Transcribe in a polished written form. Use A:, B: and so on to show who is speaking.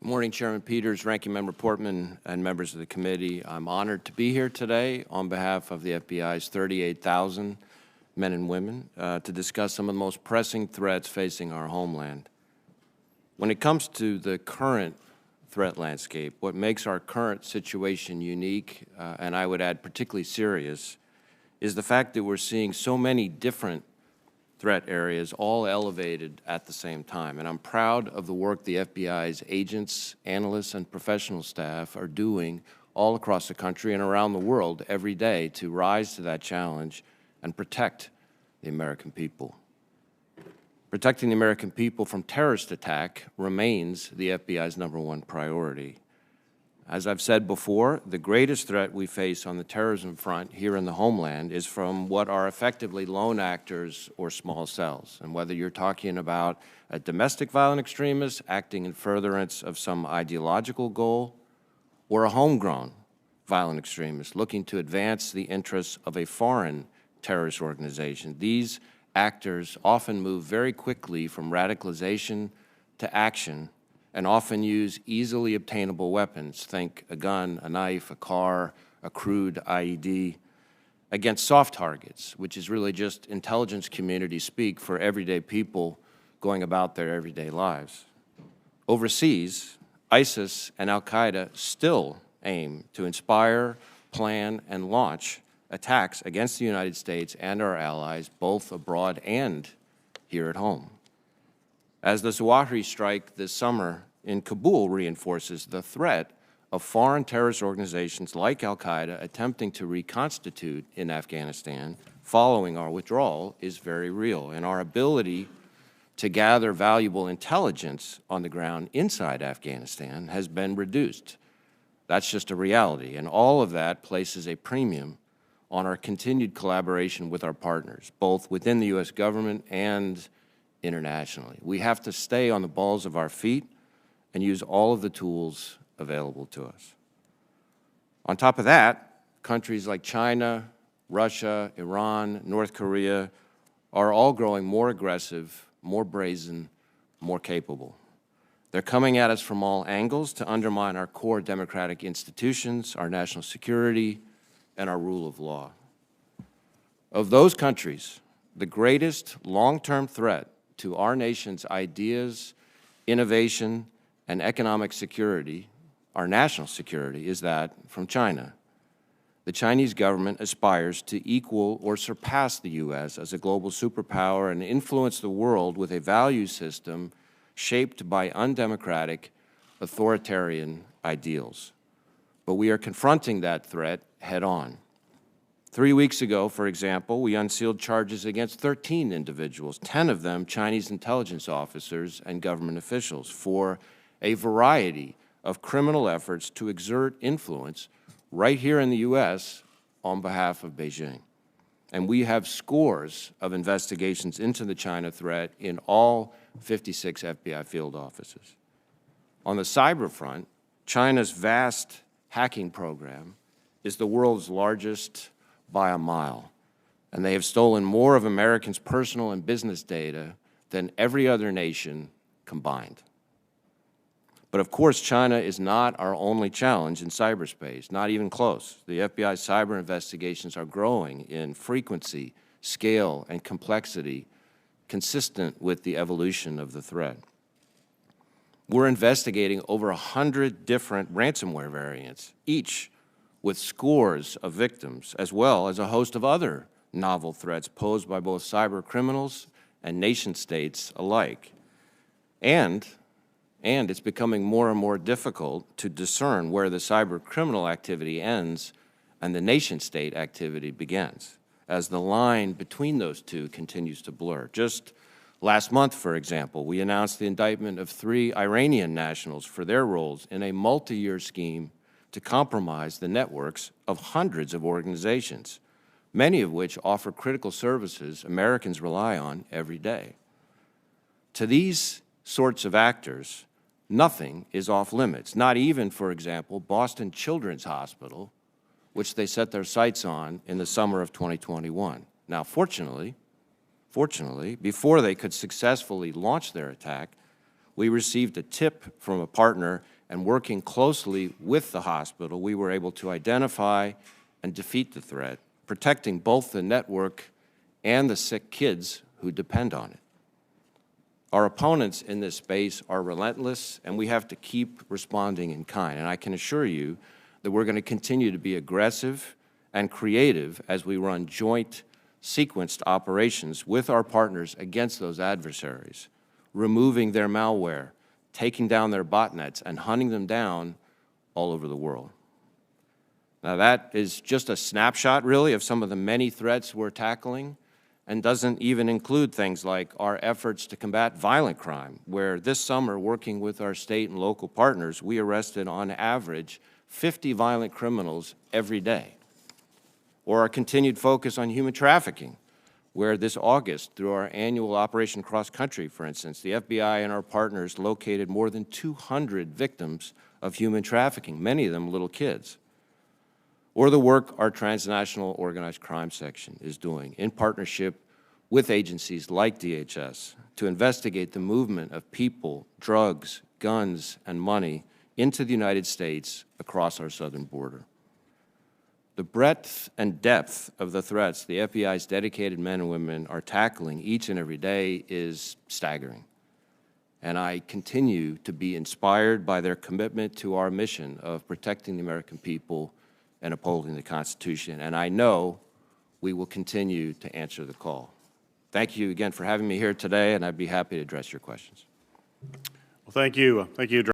A: Good morning, Chairman Peters, Ranking Member Portman, and members of the committee. I'm honored to be here today on behalf of the FBI's 38,000 men and women to discuss some of the most pressing threats facing our homeland. When it comes to the current threat landscape, what makes our current situation unique, and I would add particularly serious, is the fact that we're seeing so many different threat areas all elevated at the same time. And I'm proud of the work the FBI's agents, analysts, and professional staff are doing all across the country and around the world every day to rise to that challenge and protect the American people. Protecting the American people from terrorist attack remains the FBI's #1 priority. As I've said before, the greatest threat we face on the terrorism front here in the homeland is from what are effectively lone actors or small cells. And whether you're talking about a domestic violent extremist acting in furtherance of some ideological goal, or a homegrown violent extremist looking to advance the interests of a foreign terrorist organization, these actors often move very quickly from radicalization to action and often use easily obtainable weapons, think a gun, a knife, a car, a crude IED, against soft targets, which is really just intelligence community speak for everyday people going about their everyday lives. Overseas, ISIS and al-Qaeda still aim to inspire, plan, and launch attacks against the United States and our allies, both abroad and here at home. As the Zawahiri strike this summer in Kabul reinforces, the threat of foreign terrorist organizations like al-Qaeda attempting to reconstitute in Afghanistan following our withdrawal is very real, and our ability to gather valuable intelligence on the ground inside Afghanistan has been reduced. That's just a reality, and all of that places a premium on our continued collaboration with our partners, both within the U.S. government and internationally. We have to stay on the balls of our feet and use all of the tools available to us. On top of that, countries like China, Russia, Iran, North Korea are all growing more aggressive, more brazen, more capable. They're coming at us from all angles to undermine our core democratic institutions, our national security, and our rule of law. Of those countries, the greatest long-term threat to our nation's ideas, innovation, and economic security, our national security, is that from China. The Chinese government aspires to equal or surpass the U.S. as a global superpower and influence the world with a value system shaped by undemocratic, authoritarian ideals. But we are confronting that threat head-on. 3 weeks ago, for example, we unsealed charges against 13 individuals, 10 of them Chinese intelligence officers and government officials, for a variety of criminal efforts to exert influence right here in the U.S. on behalf of Beijing. And we have scores of investigations into the China threat in all 56 FBI field offices. On the cyber front, China's vast hacking program is the world's largest by a mile, and they have stolen more of Americans' personal and business data than every other nation combined. But of course, China is not our only challenge in cyberspace, not even close. The FBI's cyber investigations are growing in frequency, scale, and complexity consistent with the evolution of the threat. We're investigating over 100 different ransomware variants, each with scores of victims, as well as a host of other novel threats posed by both cyber criminals and nation-states alike. And it's becoming more and more difficult to discern where the cyber criminal activity ends and the nation-state activity begins, as the line between those two continues to blur. Just last month, for example, we announced the indictment of 3 Iranian nationals for their roles in a multi-year scheme to compromise the networks of hundreds of organizations, many of which offer critical services Americans rely on every day. To these sorts of actors, nothing is off limits, not even, for example, Boston Children's Hospital, which they set their sights on in the summer of 2021. Now, fortunately, before they could successfully launch their attack, We received a tip from a partner, and working closely with the hospital, we were able to identify and defeat the threat, protecting both the network and the sick kids who depend on it. Our opponents in this space are relentless, and we have to keep responding in kind. And I can assure you that we're going to continue to be aggressive and creative as we run joint sequenced operations with our partners against those adversaries, removing their malware, taking down their botnets, and hunting them down all over the world. Now, that is just a snapshot, really, of some of the many threats we're tackling, and doesn't even include things like our efforts to combat violent crime, where this summer, working with our state and local partners, we arrested, on average, 50 violent criminals every day. Or our continued focus on human trafficking, where this August, through our annual Operation Cross Country, for instance, the FBI and our partners located more than 200 victims of human trafficking, many of them little kids. Or the work our transnational organized crime section is doing in partnership with agencies like DHS to investigate the movement of people, drugs, guns, and money into the United States across our southern border. The breadth and depth of the threats the FBI's dedicated men and women are tackling each and every day is staggering. And I continue to be inspired by their commitment to our mission of protecting the American people and upholding the Constitution. And I know we will continue to answer the call. Thank you again for having me here today, and I'd be happy to address your questions.
B: Well, thank you. Thank you, Director.